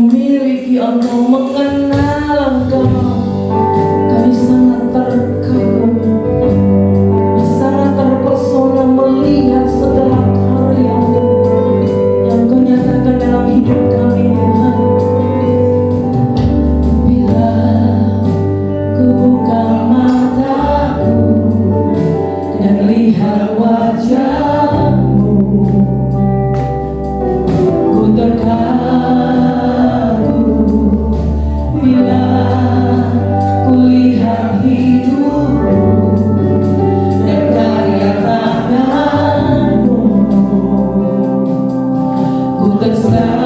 memiliki Engkau, mengenal Engkau. Kami sangat terkagum, kami sangat terpesona melihat segala karya-Mu yang Kau nyatakan dalam hidup kami, Tuhan. Bila ku buka mataku dan lihat wajah-Mu, ku terkagum. Bila ku lihat hidupku dan karya tangan-Mu, ku tersanjung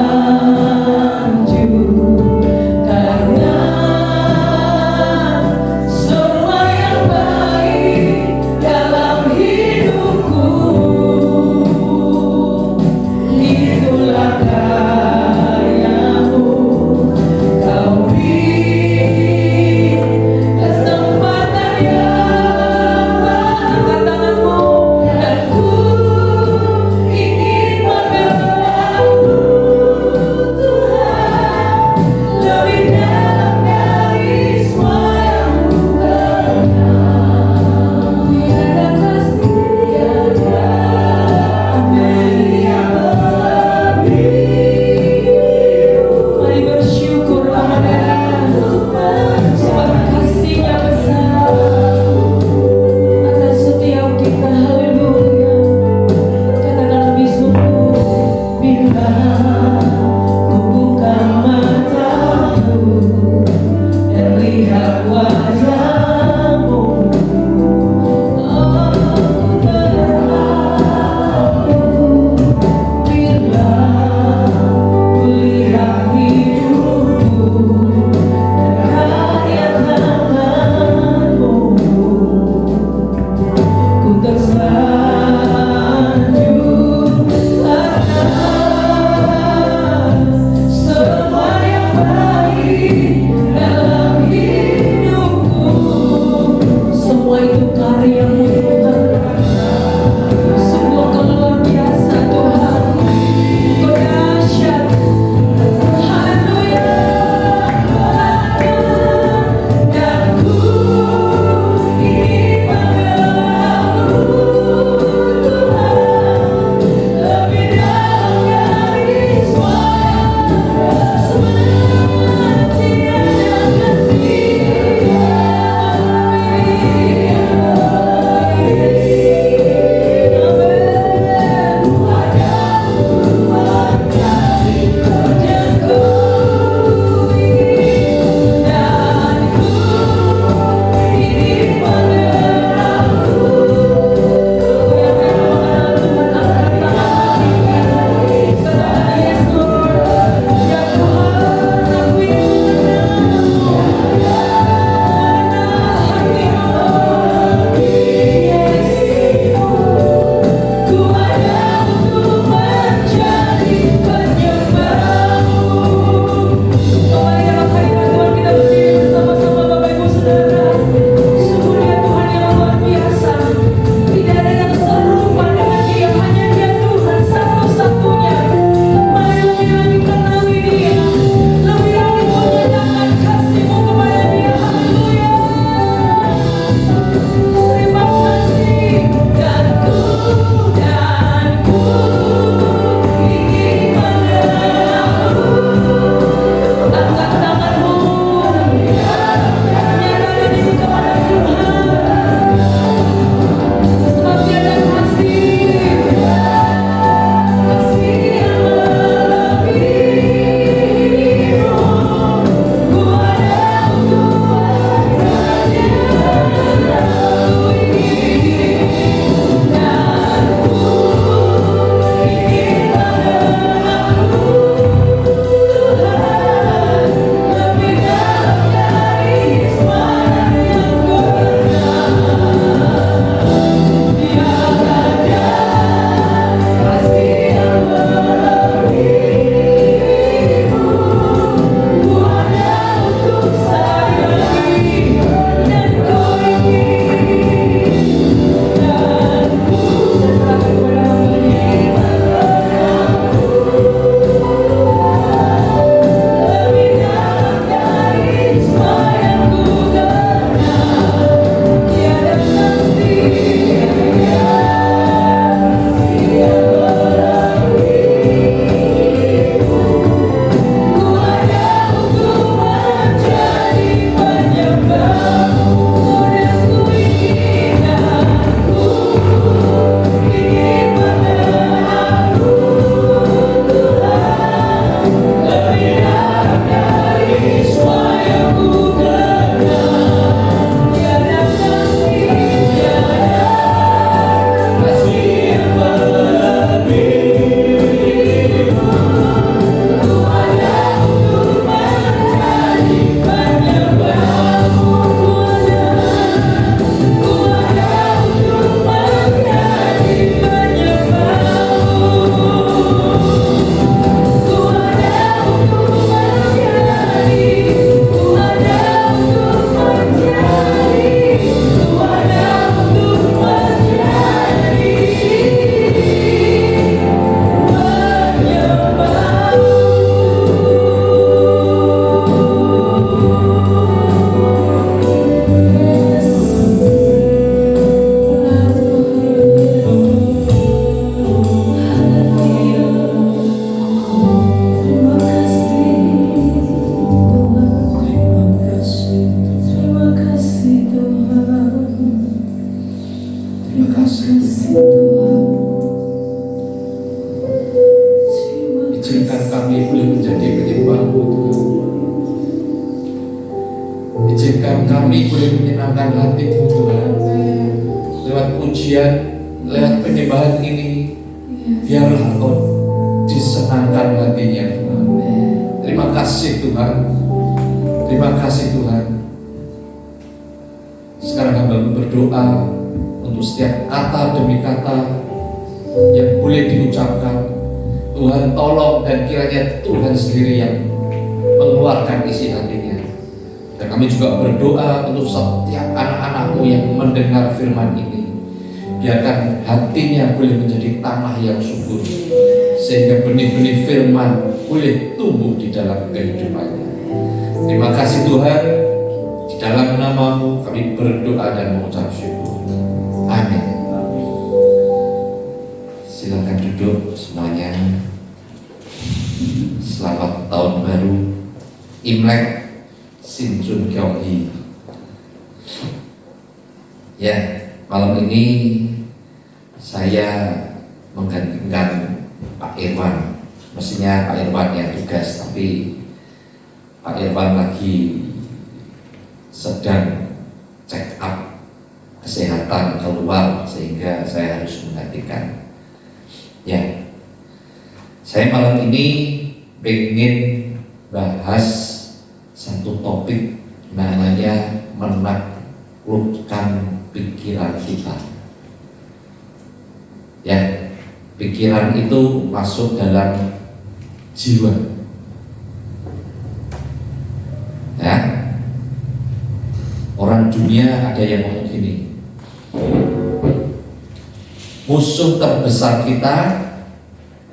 karena semua yang baik dalam hidupku itulah karya-Mu. Kau beri kesempatan yang angkat tangan-Mu dan ku ingin mengenal-Mu, Tuhan, lebih dalam dari semua yang ku kenal. Tiada kasih tiada amin yang lebih. Mari bersyukur kepada Tuhan sebab kasih-Nya besar atas setiap kita. Haleluya. Katakan lebih sungguh. Bila ku buka mataku dan lihat wajah-Mu, oh, ku terkagum. Bila ku lihat hidupku dan karya tangan-Mu, ku tersanjung karena semua yang baik dalam hidupku, semua itu karya-Mu, Tuhan. Sungguh Engkau luar biasa, Tuhan. Engkau dahsyat. Haleluya. Dan ku ingin mengenal-Mu, Tuhan, lebih dalam dari semua izinkan kami boleh menyenangkan hati-Mu Tuhan. Lewat pujian, lewat penyembahan ini, biarlah Engkau disenangkan hatinya Tuhan. Terima kasih Tuhan. Terima kasih Tuhan. Sekarang hamba berdoa untuk setiap kata demi kata yang boleh diucapkan. Tuhan tolong, dan kiranya Tuhan sendiri yang mengeluarkan isi hatinya. Dan kami juga berdoa untuk setiap anak-anak-Mu yang mendengar firman ini. Biarkan hatinya boleh menjadi tanah yang subur, sehingga benih-benih firman boleh tumbuh di dalam kehidupannya. Terima kasih Tuhan. Di dalam nama-Mu kami berdoa dan mengucap syukur. Amin. Silakan duduk semuanya. Selamat tahun baru Imlek Sin Chun Kyong Hee. Ya, malam ini saya menggantikan Pak Irwan. Mestinya Pak Irwan yang tugas, tapi Pak Irwan lagi sedang check up kesehatan keluar, sehingga saya harus menggantikan. Ya, saya malam ini pengen bahas satu topik namanya menaklukkan pikiran kita. Ya, pikiran itu masuk dalam jiwa. Ya, orang dunia ada yang ngomong gini, musuh terbesar kita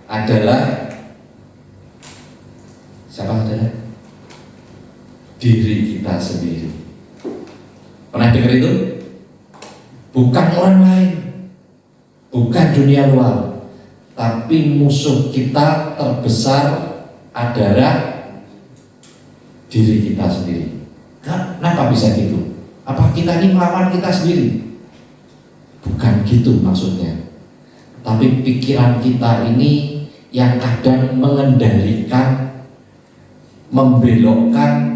adalah siapa? Adalah diri kita sendiri. Pernah dengar itu? Bukan orang lain, bukan dunia luar, tapi musuh kita terbesar adalah diri kita sendiri. Kenapa bisa gitu? Apa kita ini melawan kita sendiri? Bukan gitu maksudnya. Tapi pikiran kita ini yang kadang mengendalikan, membelokkan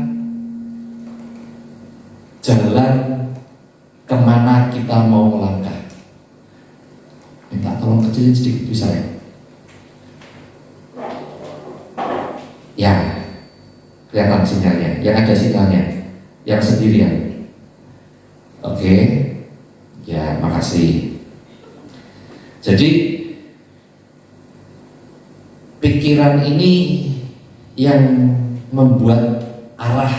jalan kemana kita mau melangkah. Minta tolong kecilin sedikit bisa ya? Ya, kelihatan sinyalnya. Yang ada sinyalnya, yang sendirian. Oke, ya makasih. Jadi pikiran ini yang membuat arah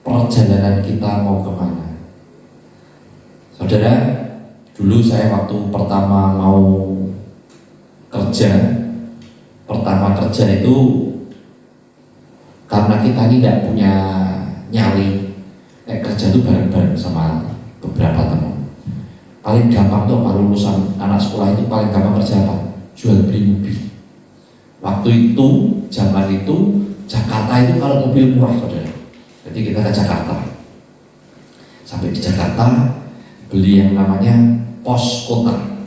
perjalanan kita mau kemana. Saudara, dulu saya waktu pertama mau kerja, itu karena kita ini tidak punya nyali, kerja itu bareng-bareng sama beberapa teman. Paling gampang tuh kalau lulusan anak sekolah itu paling gampang kerja apa? Jual beli mobil. Waktu itu, zaman itu Jakarta itu kalau mobil murah saudara. Jadi kita ke Jakarta. Sampai di Jakarta beli yang namanya pos kota.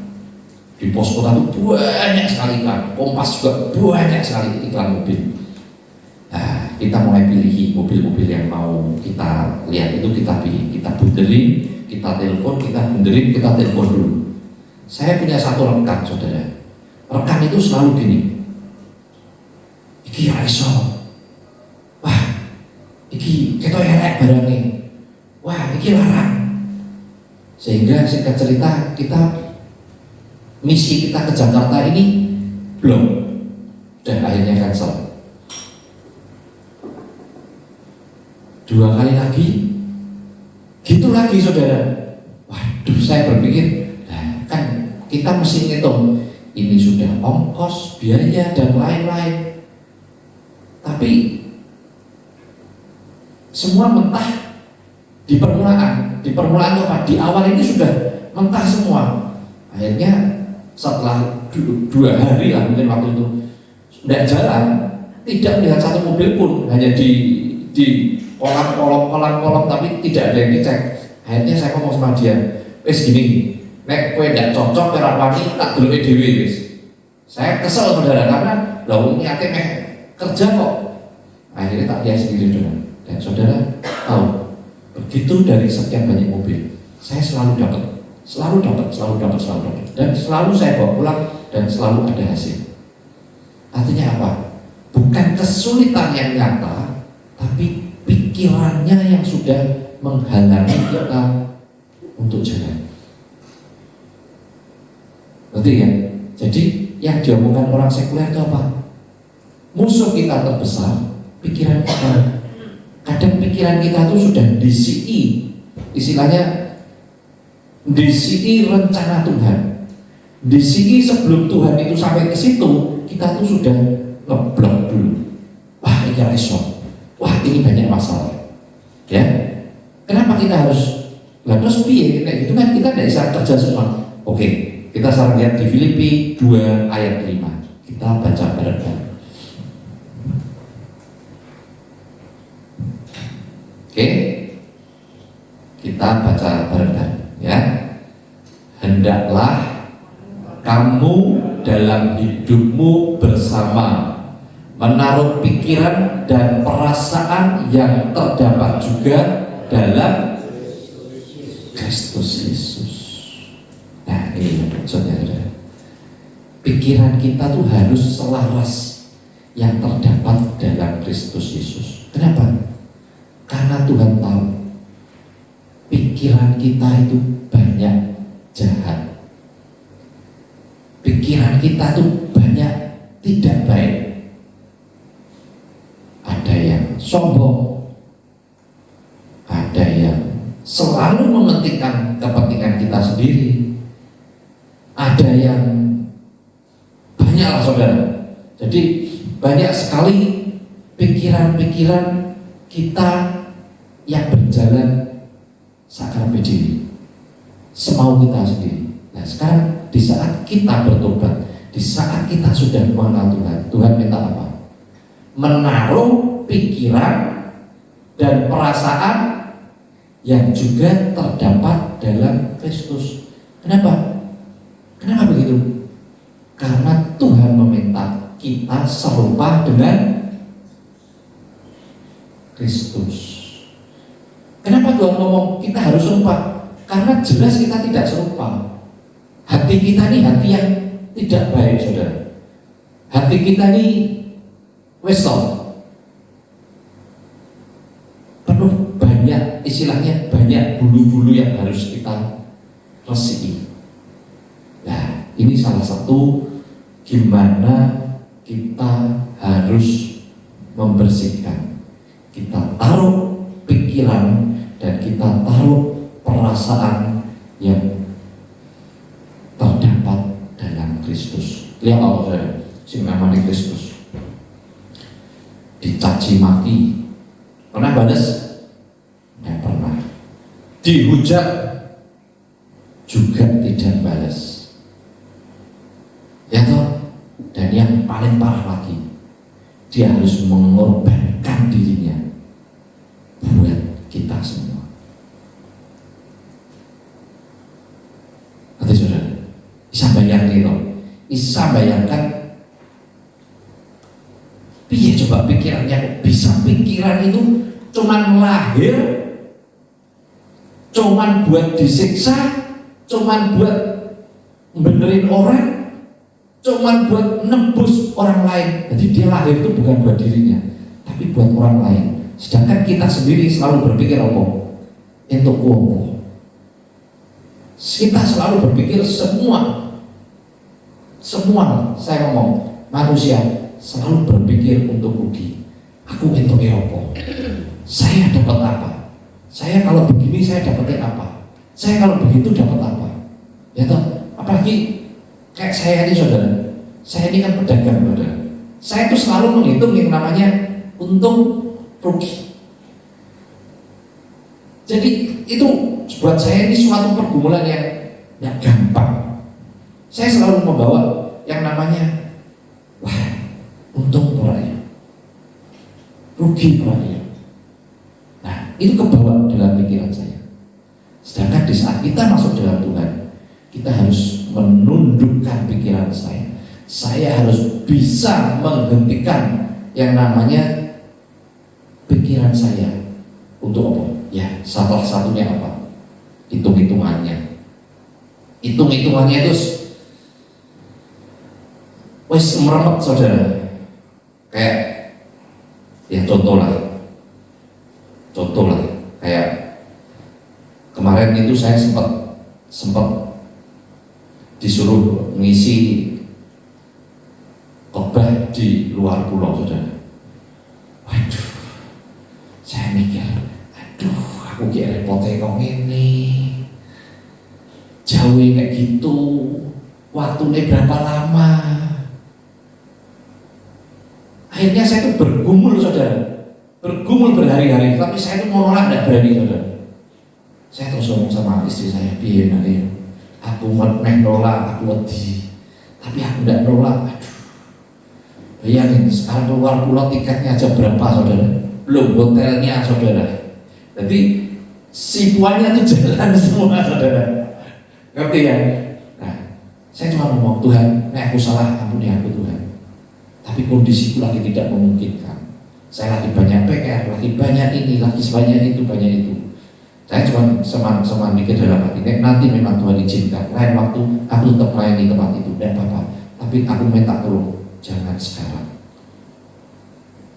Di pos kota itu banyak sekali iklan. Kompas juga banyak sekali iklan mobil. Nah, kita mulai pilih mobil-mobil yang mau kita lihat itu kita pilih, kita bunderin, kita telepon, kita bunderin, kita telepon dulu. Saya punya satu rekan saudara. Rekan itu selalu gini. Iki iso. Wah, iki ketok elek barangnya. Wah, iki larang. Sehingga singkat cerita misi kita ke Jakarta ini belum, dan akhirnya cancel. 2 kali lagi, gitu lagi saudara. Waduh, saya berpikir, nah kan kita mesti ngitung ini sudah ongkos, biaya dan lain-lain. Tapi semua mentah di permulaan. Di permulaan itu apa? Di awal ini sudah mentah semua. Akhirnya setelah 2 hari lah mungkin waktu itu tidak jalan, tidak melihat satu mobil pun, hanya di kolom, tapi tidak ada yang dicek. Akhirnya saya ngomong sama dia, wes gini, nek kowe ndak cocok karo wani tak deloke dhewe wis. Saya kesel saudara karena lho ini ate kerja kok. Akhirnya tak lihat sendiri saudara. Dan saudara tahu Begitu dari sekian banyak mobil, saya selalu dapat, dan selalu saya bawa pulang dan selalu ada hasil. Artinya apa? Bukan kesulitan yang nyata, tapi pikirannya yang sudah menghalangi kita untuk jalan. Berarti ya? Jadi yang diomongkan orang sekuler itu apa? Musuh kita terbesar pikiran kita. Kadang pikiran kita itu sudah DCI, istilahnya DCI rencana Tuhan. DCI sebelum Tuhan itu sampai ke situ, kita tuh sudah ngeblok dulu. Wah, ini iso. Wah, ini banyak masalah. Ya, kenapa kita harus? Lah terus piye? Kayak gitu kan kita tidak bisa kerja semua. Oke, kita sekarang lihat di Filipi 2 ayat 5. Kita baca bareng-bareng. Oke, kita baca bareng-bareng ya. Hendaklah kamu dalam hidupmu bersama menaruh pikiran dan perasaan yang terdapat juga dalam Kristus Yesus. Nah, ini maksudnya, pikiran kita tuh harus selaras yang terdapat dalam Kristus Yesus. Kenapa? Karena Tuhan tahu pikiran kita itu banyak jahat. Pikiran kita tuh banyak tidak baik. Ada yang sombong, ada yang selalu mementingkan kepentingan kita sendiri, ada yang banyaklah saudara. Jadi banyak sekali pikiran-pikiran kita yang berjalan sakarape diri, semau kita sendiri. Nah sekarang di saat kita bertobat, di saat kita sudah mengenal Tuhan, Tuhan minta apa? Menaruh pikiran dan perasaan yang juga terdapat dalam Kristus. Kenapa? Kenapa begitu? Karena Tuhan meminta kita serupa dengan Kristus. Kenapa Tuhan ngomong kita harus serupa? Karena jelas kita tidak serupa. Hati kita ini hati yang tidak baik, saudara. Hati kita ini wesel, penuh banyak, istilahnya banyak bulu-bulu yang harus kita resiki. Nah, ini salah satu gimana kita harus membersihkan. Kita taruh pikiran dan kita taruh perasaan yang terdapat dalam Kristus. Lihat Allah saudara, sing namanya Kristus dicaci maki, pernah balas? Tidak pernah. Dihujat juga tidak balas. Ya toh? Dan yang paling parah lagi, dia harus mengorbankan dirinya buat kita semua. Nanti saudara, bisa bayangkan loh, bisa bayangkan. Piye coba pikirannya, bisa pikiran itu cuman lahir, cuman buat disiksa, cuman buat benerin orang, cuman buat nebus orang lain. Jadi dia lahir itu bukan buat dirinya, tapi buat orang lain. Sedangkan kita sendiri selalu berpikir apa? Untuk apa? Kita selalu berpikir semua, saya ngomong, manusia selalu berpikir untuk rugi. Aku untuk apa? Saya dapat apa? Saya kalau begini saya dapatin apa? Saya kalau begitu dapat apa? Ya toh, apalagi kayak saya ini saudara. Saya ini kan pedagang saudara. Saya itu selalu menghitung yang namanya untung rugi. Jadi itu buat saya ini suatu pergumulan yang gampang. Saya selalu membawa yang namanya wah, untung peraya, rugi peraya. Nah, itu kebawa dalam pikiran saya. Sedangkan di saat kita masuk dalam Tuhan, kita harus menundukkan pikiran saya. Saya harus bisa menghentikan yang namanya pikiran saya untuk apa? Ya, salah satunya apa? Hitung-hitungannya. Hitung-hitungannya itu wes meremet saudara. Kayak ya contoh lah kayak kemarin itu saya sempat disuruh mengisi khotbah di luar pulau saudara. Waduh, saya mikir, aduh aku kayak repotnya kok ini jauh kayak gitu, waktunya berapa lama. Akhirnya saya tuh bergumul saudara, bergumul berhari-hari, tapi saya tuh mau nolak tidak berani saudara. Saya terus ngomong sama istri saya, piye nanti aku nolak, aku wedi, tapi aku tidak nolak. Aduh, bayangin sekarang keluar pulau tiketnya aja berapa saudara, belum hotelnya saudara. Jadi situannya tuh jalan semua saudara, ngerti ya? Nah, saya cuma ngomong, Tuhan, aku salah, ampuni aku Tuhan. Tapi kondisiku lagi tidak memungkinkan. Saya lagi banyak PR, lagi banyak ini, lagi sebanyak itu, banyak itu. Saya cuma seman mikir dalam hati, nanti memang Tuhan izinkan, lain waktu aku tetap melayani tempat itu, dan apa-apa. Tapi aku minta tolong, jangan sekarang.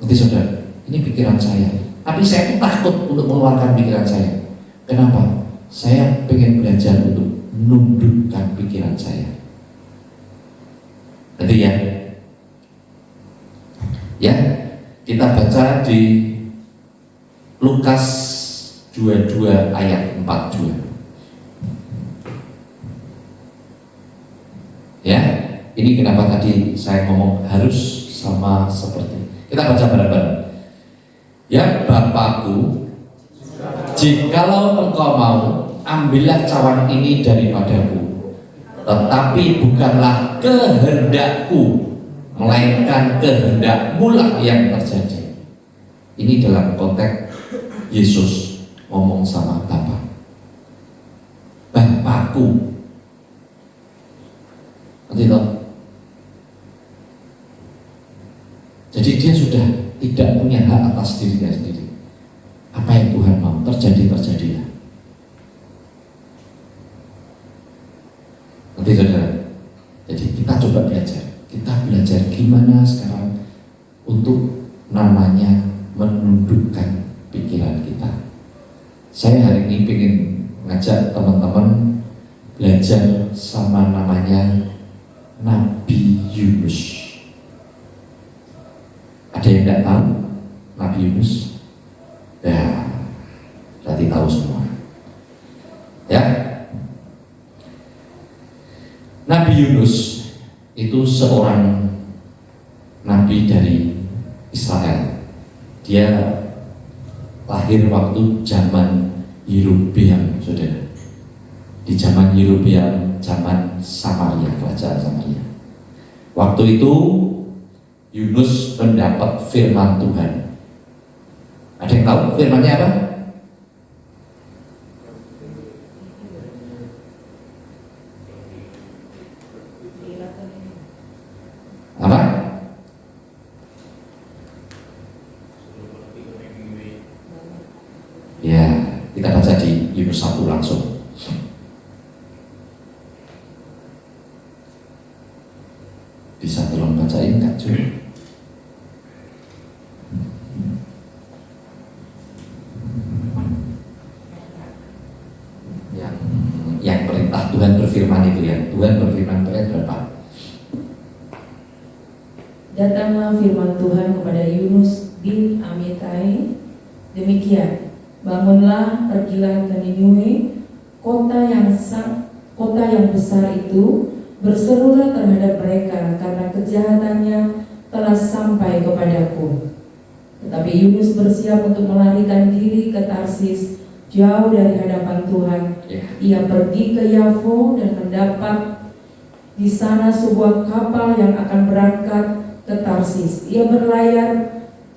Nanti saudara, ini pikiran saya. Tapi saya tuh takut untuk mengeluarkan pikiran saya. Kenapa? Saya pengen belajar untuk menundukkan pikiran saya. Nanti ya. Ya, kita baca di Lukas 22 ayat 42. Ya, ini kenapa tadi saya ngomong harus sama seperti. Kita baca bareng-bareng. Ya Bapakku, jikalau engkau mau, ambillah cawan ini daripadaku, tetapi bukanlah kehendakku, melainkan kehendakmu lah yang terjadi. Ini dalam konteks Yesus ngomong sama Bapa. Bapakku, nanti toh. Jadi dia sudah tidak punya hak atas dirinya sendiri. Apa yang Tuhan mau terjadi, terjadilah. Nanti saudara. Jadi kita coba belajar. Kita belajar gimana sekarang untuk namanya menundukkan pikiran kita. Saya hari ini ingin ngajak teman-teman belajar sama namanya Nabi Yunus. Ada yang tidak tahu Nabi Yunus? Ya, berarti tahu semua. Ya, Nabi Yunus itu seorang nabi dari Israel. Dia lahir waktu zaman Yerobeam, saudara. Di zaman Yerobeam, zaman Samaria, kerajaan Samaria. Waktu itu Yunus mendapat firman Tuhan. Ada yang tahu firmannya apa? Apa? Ya, kita baca di Yunus 1 langsung. Bisa tolong bacain Kak Jun? Yang perintah Tuhan berfirman itu ya. Tuhan berfirman ayat berapa? Datanglah firman Tuhan kepada Yunus bin Amittai, demikian, bangunlah, pergilah ke Niniwe, kota yang besar itu, berserulah terhadap mereka karena kejahatannya telah sampai kepadaku. Tetapi Yunus bersiap untuk melarikan diri ke Tarsis, jauh dari hadapan Tuhan. Ia pergi ke Yafo dan mendapat di sana sebuah kapal yang akan berangkat ke Tarsis. Ia berlayar,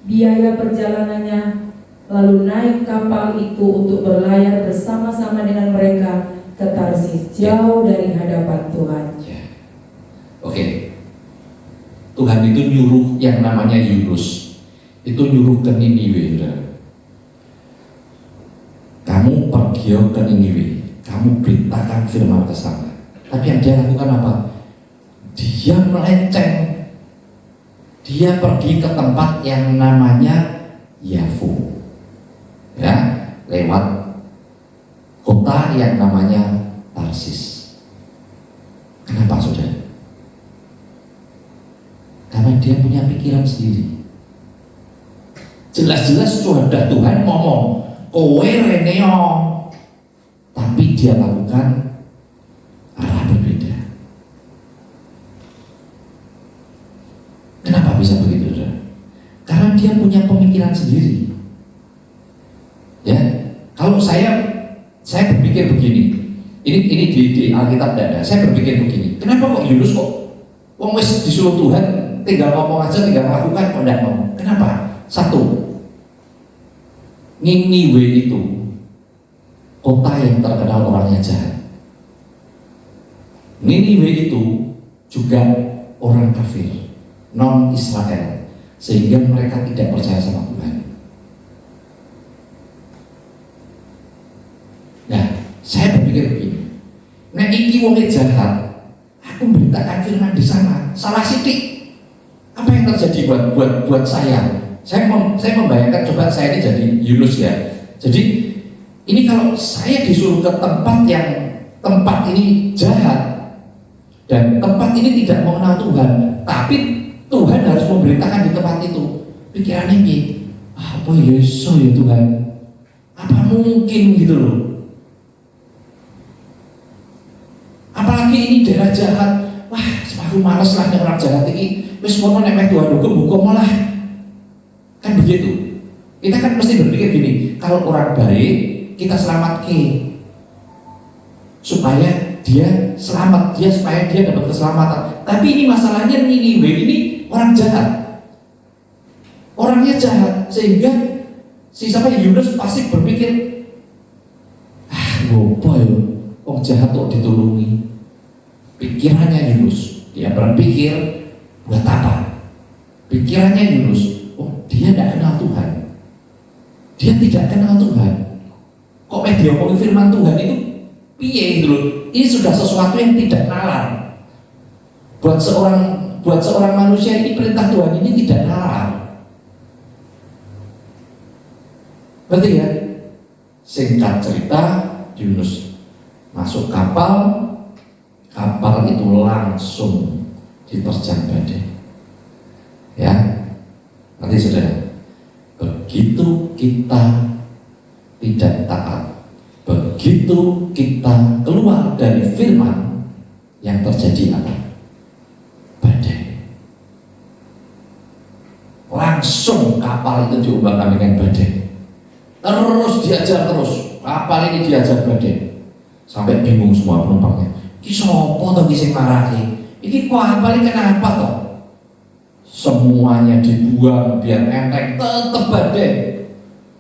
biaya perjalanannya, lalu naik kapal itu untuk berlayar bersama-sama dengan mereka ke Tarsis, jauh dari hadapan Tuhan. Oke. Tuhan itu nyuruh yang namanya Yunus, itu nyuruh ke Niniwe. Kamu pergi ke Niniwe, kamu beritakan firman ke sana. Tapi yang dia lakukan apa? Dia melenceng. Dia pergi ke tempat yang namanya Yafo, ya, lewat kota yang namanya Tarsis. Kenapa, saudara? Karena dia punya pikiran sendiri. Jelas-jelas sudah Tuhan ngomong, kowe reneo, tapi dia lakukan arah berbeda. Kenapa bisa begitu, saudara? Karena dia punya pemikiran sendiri. Ya, kalau saya berpikir begini, ini di Alkitab tidak ada. Saya berpikir begini, kenapa kok Yunus kok wong wis disuruh Tuhan tinggal ngomong aja, tinggal melakukan, kok tidak mau? Kenapa? Satu, Niniwe itu kota yang terkenal orangnya jahat. Niniwe itu juga orang kafir, non Israel, sehingga mereka tidak percaya sama Tuhan. Nah, saya berpikir begini, nah iki wong jahat, aku memberitakan firman di sana, salah sidik. Apa yang terjadi buat saya? Saya membayangkan, coba saya ini jadi Yunus ya. Jadi ini kalau saya disuruh ke tempat ini jahat dan tempat ini tidak mengenal Tuhan, tapi Tuhan harus memberitakan di tempat itu. Pikirannya ini, apa Yesus ya Tuhan? Apa mungkin gitu loh? Apalagi ini daerah jahat. Wah, semakin males lah orang jahat ini. Wis ngono nek Tuhan hukum malah. Kan begitu. Kita kan mesti berpikir gini, kalau orang baik kita selamatkan supaya dia selamat, supaya dia dapat keselamatan. Tapi ini masalahnya Niniwe ini orang jahat, orangnya jahat, sehingga si siapa Yunus pasti berpikir, ngopo ya, orang jahat kok ditulungi. Pikirannya Yunus, dia berpikir buat apa? Pikirannya Yunus, dia tidak kenal Tuhan. Dia tidak kenal Tuhan. Kok media ngomong firman Tuhan itu piye gitu loh. Ini sudah sesuatu yang tidak nalar. Buat seorang manusia ini perintah Tuhan ini tidak nalar. Berarti ya, singkat cerita, Yunus masuk kapal itu langsung diterjang badai. Ya. Nanti saudara, begitu kita tidak taat, begitu kita keluar dari firman, yang terjadi apa? Badai. Langsung kapal itu diombang-ambingkan badai. Terus diajar terus, kapal ini diajar badai. Sampai bingung semua penumpangnya. Iki sopo to sing marake? Iki kapal ini kenapa toh? Semuanya dibuang biar enteng, tetap badai.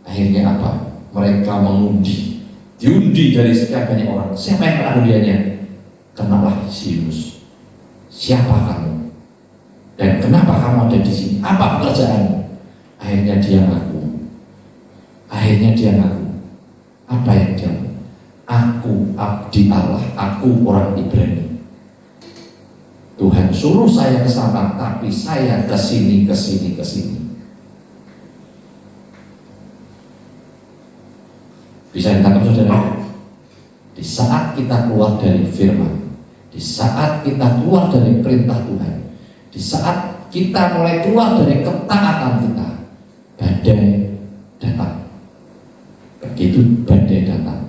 Akhirnya apa? Mereka diundi dari sekian banyak orang. Siapa yang kena undiannya? Kenalah Yunus. Siapa kamu? Dan kenapa kamu ada di sini? Apa pekerjaanmu? Akhirnya dia ngaku. Apa yang dia ngaku? Aku abdi Allah, aku orang Ibrani. Tuhan suruh saya ke sana, tapi saya ke sini. Bisa ditangkap saudara? Di saat kita keluar dari firman, di saat kita keluar dari perintah Tuhan, di saat kita mulai keluar dari ketaatan kita, badai datang. Begitu badai datang,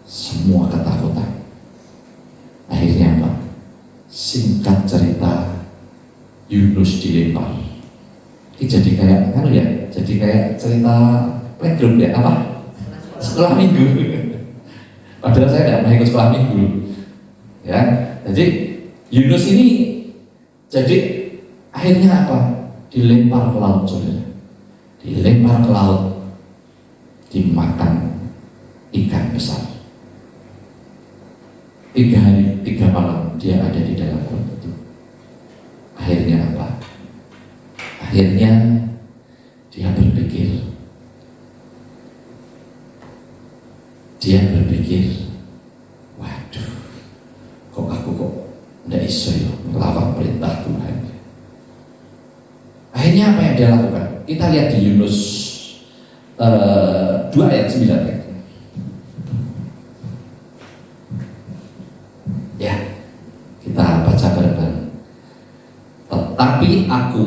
semua ketakutan. Akhirnya apa? Singkat cerita, Yunus dilempar. Ini jadi kayak cerita playgroup ya, apa? Sekolah minggu. Padahal saya tidak pernah ikut sekolah minggu. Ya, jadi Yunus ini jadi akhirnya apa? Dilempar ke laut, saudara. Dilempar ke laut, dimakan ikan besar. 3 hari 3 malam dia ada di dalam perut itu. Akhirnya apa? Akhirnya dia berpikir, dia berpikir, waduh, kok aku kok ndak iso ya melawan perintah Tuhan. Akhirnya apa yang dia lakukan? Kita lihat di Yunus 2 ayat 9 ya. Kita baca bareng-bareng. Tetapi aku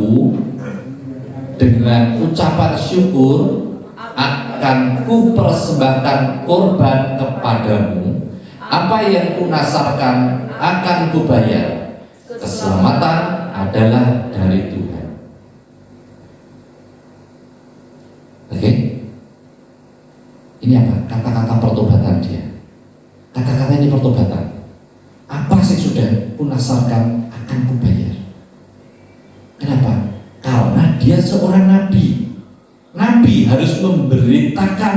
dengan ucapan syukur akan ku persembahkan korban kepadamu, apa yang ku nasarkan akan ku bayar. Keselamatan adalah dari Tuhan. Oke? Ini apa? Kata-kata pertobatan dia. Kata-kata ini pertobatan. Apa sih sudah ku nasarkan akan ku bayar. Kenapa? Karena dia seorang nabi. Nabi harus memberitakan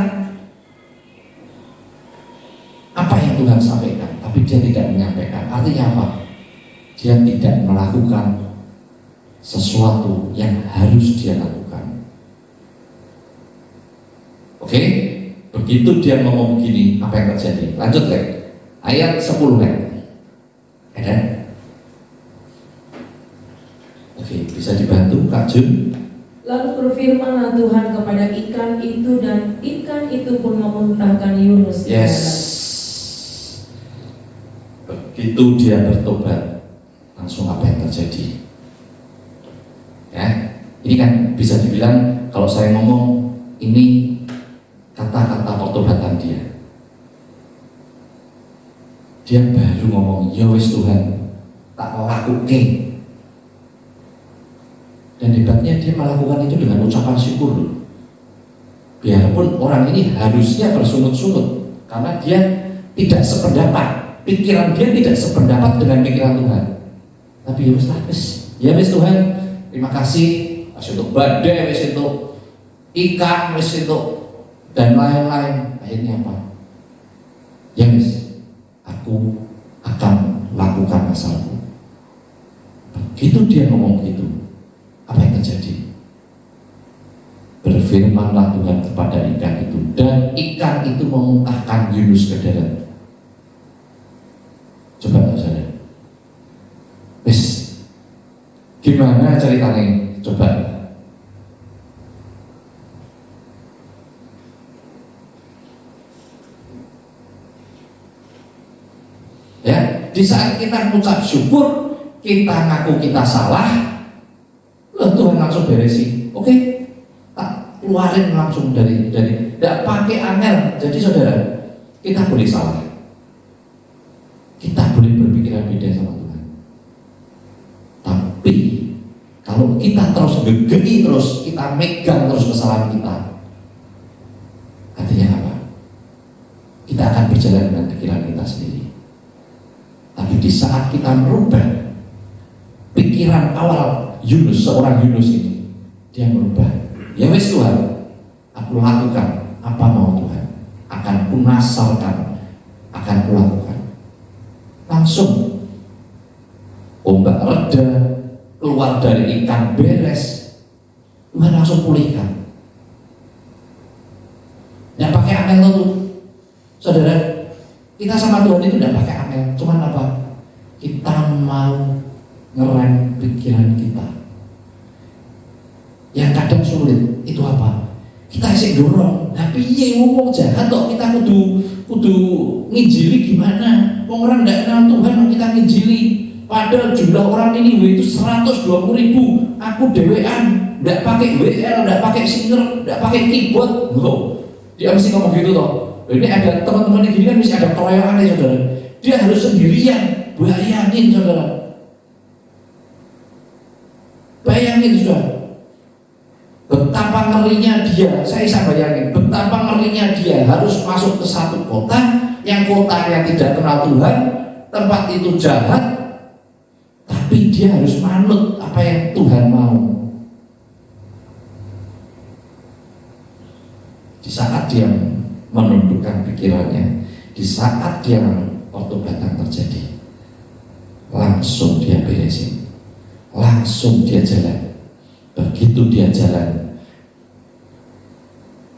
apa yang Tuhan sampaikan, tapi dia tidak menyampaikan. Artinya apa? Dia tidak melakukan sesuatu yang harus dia lakukan. Oke? Begitu dia ngomong begini, apa yang terjadi? Lanjut lagi. Ayat 10 lagi. Ada? Oke, bisa dibantu Kak Jun? Lalu berfirmanlah Tuhan kepada ikan itu, dan ikan itu pun memuntahkan Yunus. Yes. Begitu dia bertobat, langsung apa yang terjadi? Ya, ini kan bisa dibilang kalau saya ngomong ini kata-kata pertobatan dia. Dia baru ngomong, ya wis Tuhan, tak lakuke. Dan hebatnya dia melakukan itu dengan ucapan syukur. Biarpun orang ini harusnya bersungut-sungut karena dia tidak sependapat, pikiran dia tidak sependapat dengan pikiran Tuhan. Tapi ya wis Tuhan, terima kasih wis untuk badai, wis untuk ikan, wis untuk dan lain-lain. Akhirnya apa? Ya wis, aku akan lakukan asalku. Begitu dia ngomong gitu, apa yang terjadi? Berfirmanlah Tuhan kepada ikan itu, dan ikan itu memuntahkan Yunus ke darat. Coba saudara, wis gimana ceritanya? Coba. Ya, di saat kita mengucap syukur, kita ngaku kita salah, Tuhan langsung beresi. Oke, tak keluarin langsung dari tidak pakai angel. Jadi saudara, kita boleh salah, kita boleh berpikiran beda sama Tuhan. Tapi kalau kita terus gegeni, terus kita megang terus kesalahan kita, artinya apa? Kita akan berjalan dengan pikiran kita sendiri. Tapi di saat kita merubah pikiran awal Yunus, seorang Yunus ini, dia merubah. Ya wis Tuhan, aku lakukan apa mau Tuhan, akan kunasarkan, akan kulakukan. Langsung ombak reda, keluar dari ikan beres, Tuhan langsung pulihkan. Tidak pakai angel tuh, saudara. Kita sama Tuhan itu tidak pakai angel, cuman apa? Kita mau ngerem pikiran kita. Yang kadang sulit itu apa? Kita isih dorong, tapi iya ngomong jahat kok, kita kudu ngijili gimana? Orang tidak kenal Tuhan kita ngijili. Padahal jumlah orang ini itu 120.000. Aku dewean, tidak pakai WL, tidak pakai singer, tidak pakai keyboard. Loh, dia mesti ngomong gitu toh. Ini ada teman-teman yang gini kan mesti ada keroyokan ya saudara. Dia harus sendirian. Bayangin saudara. Bayangin saudara. Betapa ngerinya dia. Saya bisa bayangin betapa ngerinya dia harus masuk ke satu kota yang kotanya tidak kenal Tuhan, tempat itu jahat, tapi dia harus manut apa yang Tuhan mau. Di saat dia menundukkan pikirannya, di saat dia pertobatan terjadi, langsung dia beresin, langsung dia jalan. Begitu dia jalan,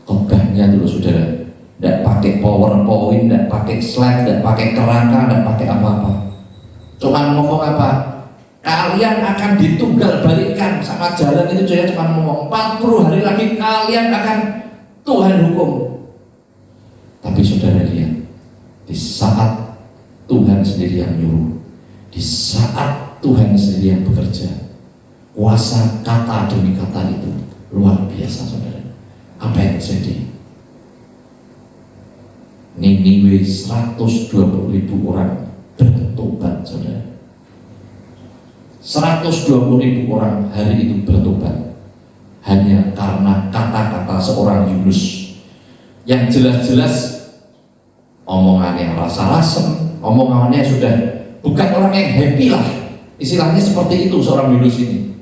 khotbahnya dulu saudara, tidak pakai PowerPoint, tidak pakai slide, tidak pakai kerangka, tidak pakai apa-apa. Cuma ngomong apa? Kalian akan ditunggal balikan sama jalan itu. Dia cuma ngomong 40 hari lagi kalian akan Tuhan hukum. Tapi saudara lihat, di saat Tuhan sendiri yang nyuruh, di saat Tuhan sendiri yang bekerja, kuasa kata demi kata itu luar biasa, saudara. Apa yang terjadi? Niniwe 120.000 orang bertobat, saudara. 120.000 orang hari itu bertobat hanya karena kata-kata seorang Yunus yang jelas-jelas omongannya rasa-rasem, omongannya sudah bukan orang yang happy lah, istilahnya seperti itu seorang Yunus ini.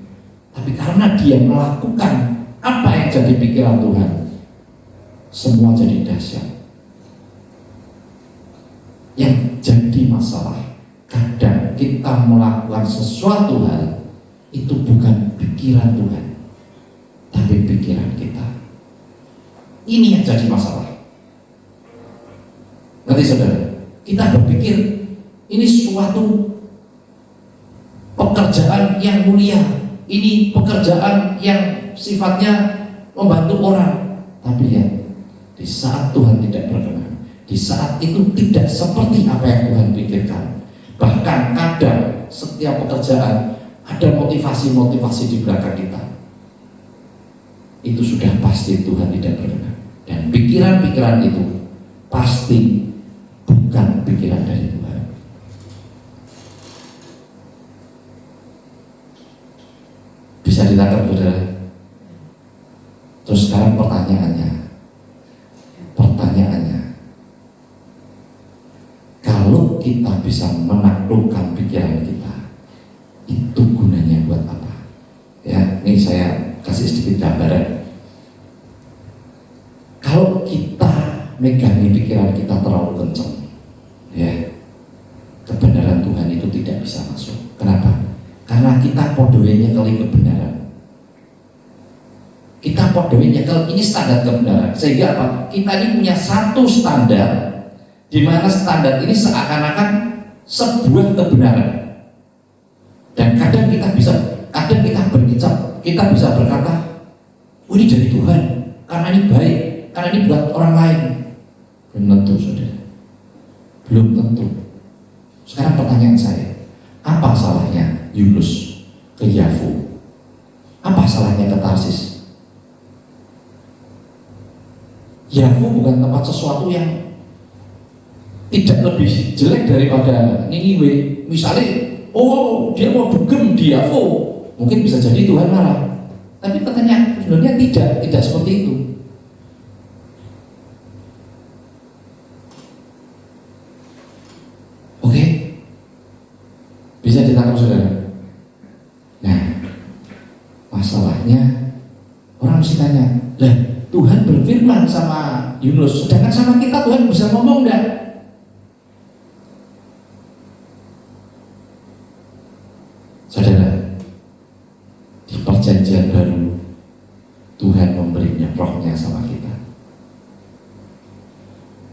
Tapi karena dia melakukan apa yang jadi pikiran Tuhan, semua jadi dahsyat. Yang jadi masalah, kadang kita melakukan sesuatu hal itu bukan pikiran Tuhan, tapi pikiran kita. Ini yang jadi masalah. Nanti saudara, kita berpikir ini suatu pekerjaan yang mulia, ini pekerjaan yang sifatnya membantu orang. Tapi ya, di saat Tuhan tidak berkenan, di saat itu tidak seperti apa yang Tuhan pikirkan. Bahkan kadang setiap pekerjaan ada motivasi-motivasi di belakang kita. Itu sudah pasti Tuhan tidak berkenan. Dan pikiran-pikiran itu pasti bukan pikiran dari Tuhan. Bisa ditangkap, saudara? Terus sekarang pertanyaannya, kalau kita bisa menaklukkan pikiran kita, itu gunanya buat apa? Ya, ini saya kasih sedikit gambaran. Kalau kita megangi pikiran kita terlalu kencang, ya, kebenaran Tuhan itu tidak bisa masuk. Kenapa? Karena kita podoenya kali kebenaran. Kita podoenya kalau ini standar kebenaran. Sehingga apa? Kita ini punya satu standar, di mana standar ini seakan-akan sebuah kebenaran. Dan kadang kita berkicap, kita bisa berkata, oh ini dari Tuhan, karena ini baik, karena ini buat orang lain. Belum tentu, saudara. Belum tentu. Sekarang pertanyaan saya, apa salahnya Yunus ke Yafo? Apa salahnya ke Tarsis? Yafo bukan tempat sesuatu yang tidak lebih jelek daripada Niniwe. Misalnya, oh dia mau dugem di Yafo, mungkin bisa jadi Tuhan marah. Tapi katanya sebenarnya tidak seperti itu. Oke, bisa ditangkap, saudara. Nah, masalahnya orang mesti tanya, lah Tuhan berfirman sama Yunus, sedangkan sama kita Tuhan bisa ngomong enggak? Saudara, di perjanjian baru Tuhan memberinya rohnya sama kita.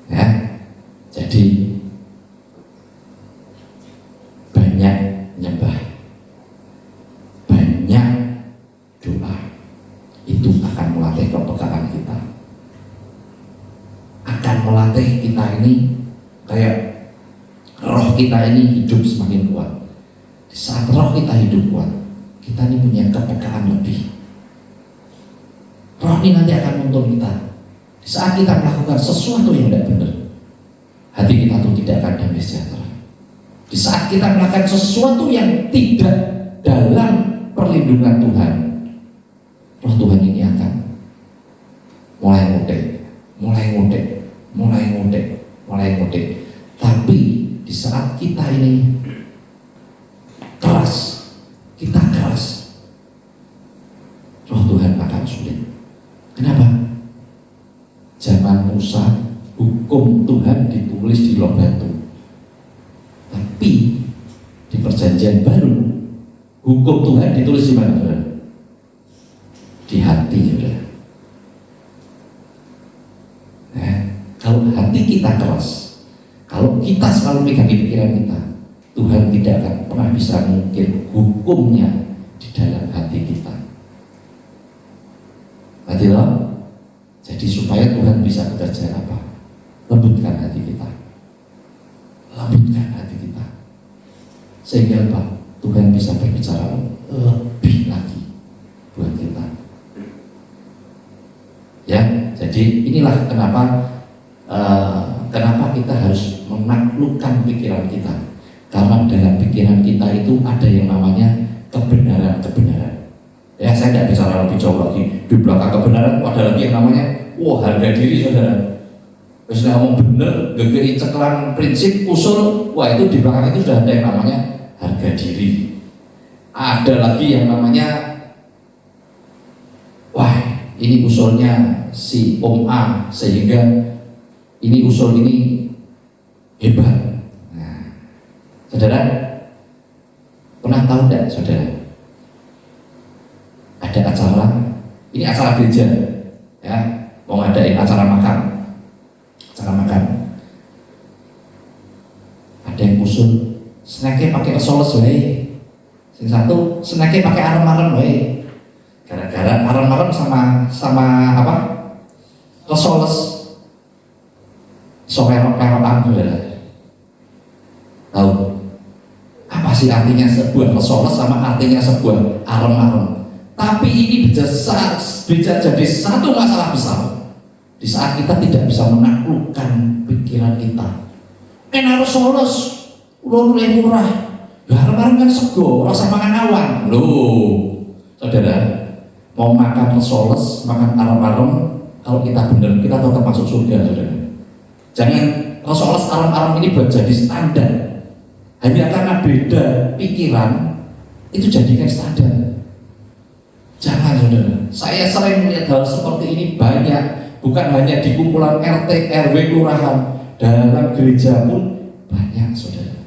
Ya, jadi banyak nyembah, banyak doa, itu akan melatih kepekaan kita, akan melatih kita ini kayak roh kita ini hidup semakin kuat. Di saat roh kita hidup kuat, kita ini punya kepekaan lebih. Roh ini nanti akan menuntun kita. Di saat kita melakukan sesuatu yang tidak benar, hati kita tuh tidak akan damai sejahtera. Di saat kita melakukan sesuatu yang tidak dalam perlindungan Tuhan, roh Tuhan ini akan mulai ngudek. Tapi di saat kita ini keras, roh Tuhan akan sulit. Kenapa? Zaman Musa, hukum Tuhan ditulis di log batu. Tapi di perjanjian baru, hukum Tuhan ditulis di mana, saudara? Di hati, saudara. Nah, Kalau hati kita keras, kalau kita selalu pegangi pikiran kita, Tuhan tidak akan pernah bisa mungkin hukumnya di dalam hati kita. Hati loh. Jadi supaya Tuhan bisa bekerja apa? Lembutkan hati kita. Lembutkan hati kita. Sehingga apa? Tuhan bisa berbicara lebih lagi buat kita. Ya, jadi inilah kenapa kita harus menaklukkan pikiran kita. Karena dalam pikiran kita itu ada yang namanya kebenaran-kebenaran. Ya, saya tidak bicara lebih jauh lagi. Di belakang kebenaran ada lagi yang namanya harga diri, saudara. Terus ngomong bener, gegeri ceklan prinsip usul, itu di belakang itu sudah ada yang namanya harga diri. Ada lagi yang namanya ini usulnya si Om A, sehingga ini usul ini hebat. Nah, saudara pernah tahu tidak, saudara? Ada acara, ini acara gereja, ya, mau ngadain acara makan. Ada yang usul snacknya pakai resoles wae, yang satu snacknya pakai arem-arem wae. Gara-gara arem-arem sama apa? Resoles, soperok-perokan, saudara. Tahu apa sih artinya sebuah resoles sama artinya sebuah arem-arem? Tapi ini bisa jadi satu masalah besar di saat kita tidak bisa menaklukkan pikiran kita. Enak resoles, ulun murah, arem-arem kan sego, rasa makan awan. Loh, saudara, mau makan resoles, makan arem-arem, kalau kita benar, kita tetap masuk surga, saudara. Jangan resoles arem-arem ini buat jadi standar. Hanya karena beda pikiran, itu jadikan standar. Jangan, saudara. Saya sering melihat hal seperti ini banyak, bukan hanya di kumpulan RT, RW, kelurahan, dalam gereja pun banyak, saudara.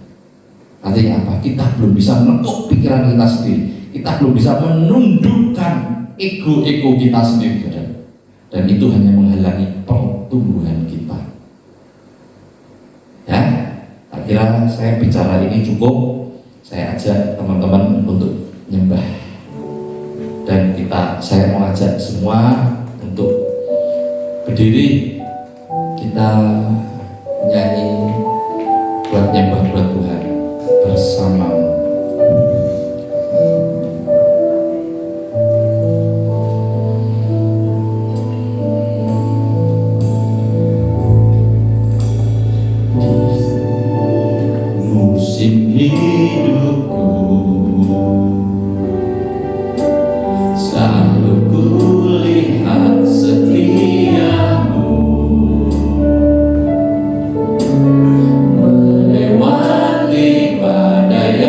Artinya apa? Kita belum bisa menekuk pikiran kita sendiri. Kita belum bisa menundukkan ego kita sendiri, saudara. Dan itu hanya menghalangi pertumbuhan kita. Ya, tak kira saya bicara ini cukup. Saya ajak teman-teman untuk nyembah. Dan saya mengajak semua untuk berdiri, kita nyanyi buat nyembah buat Tuhan bersamamu. Musim hidupku selalu kulihat setiamu, melewati badai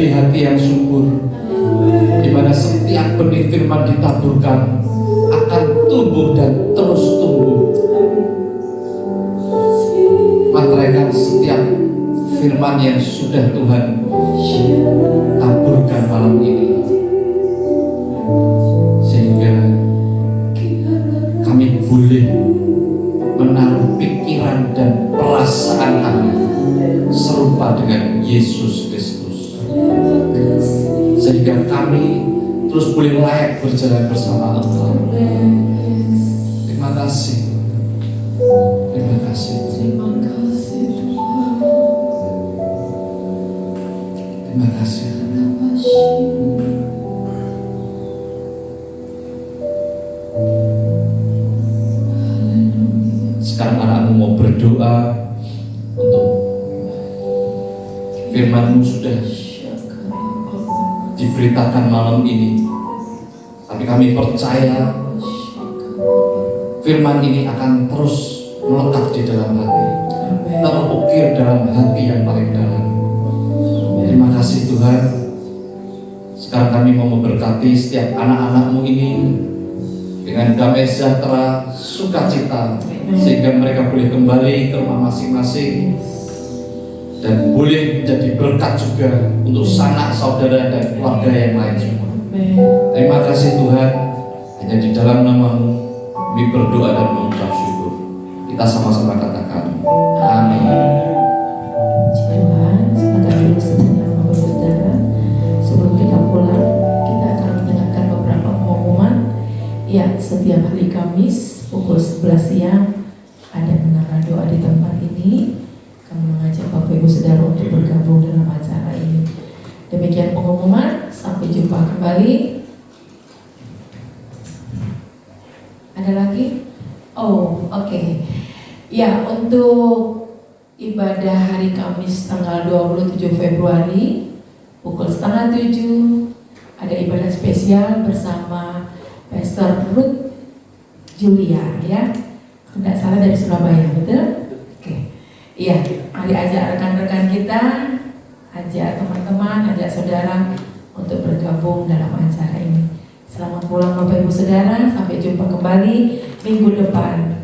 menjadi hati yang subur, di mana setiap benih firman ditaburkan akan tumbuh dan terus tumbuh. Materaikan setiap firman yang sudah Tuhan taburkan malam ini, sehingga kami boleh menaruh pikiran dan perasaan kami serupa dengan Yesus Kristus, sehingga kami terus boleh layak berjalan bersama Allah. Terima kasih, terima kasih, Terima kasih Tuhan. terima kasih. Sekarang anakmu mau berdoa untuk firman-Mu sudah diberitakan malam ini, tapi kami percaya firman ini akan terus melekat di dalam hati, terukir dalam hati yang paling dalam. Terima kasih Tuhan. Sekarang kami mau memberkati setiap anak-anak-Mu ini dengan damai sejahtera, sukacita, sehingga mereka boleh kembali ke rumah masing-masing dan boleh menjadi berkat juga untuk sanak saudara dan keluarga yang lain semua. Terima kasih Tuhan. Hanya di dalam nama-Mu kami berdoa dan mengucap syukur. Kita sama-sama katakan amin. Tuhan, sebentar dulu sejenak Bapak Ibu Saudara. Sebelum kita pulang, kita akan mendengarkan beberapa pengumuman. Ya, setiap hari Kamis pukul 11 siang ada menara doa di tempat ini. Kami mengajak Bapak Ibu Saudara untuk bergabung dalam acara ini. Demikian pengumuman, sampai jumpa kembali. Ada lagi? Oh, oke. Ya, untuk ibadah hari Kamis tanggal 27 Februari pukul 6:30 ada ibadah spesial bersama Pastor Ruth Julia, ya. Tidak salah, dari Surabaya, betul? Oke. Iya, mari ajak rekan-rekan kita, ajak teman-teman, ajak saudara untuk bergabung dalam acara ini. Selamat pulang Bapak Ibu Saudara, sampai jumpa kembali minggu depan.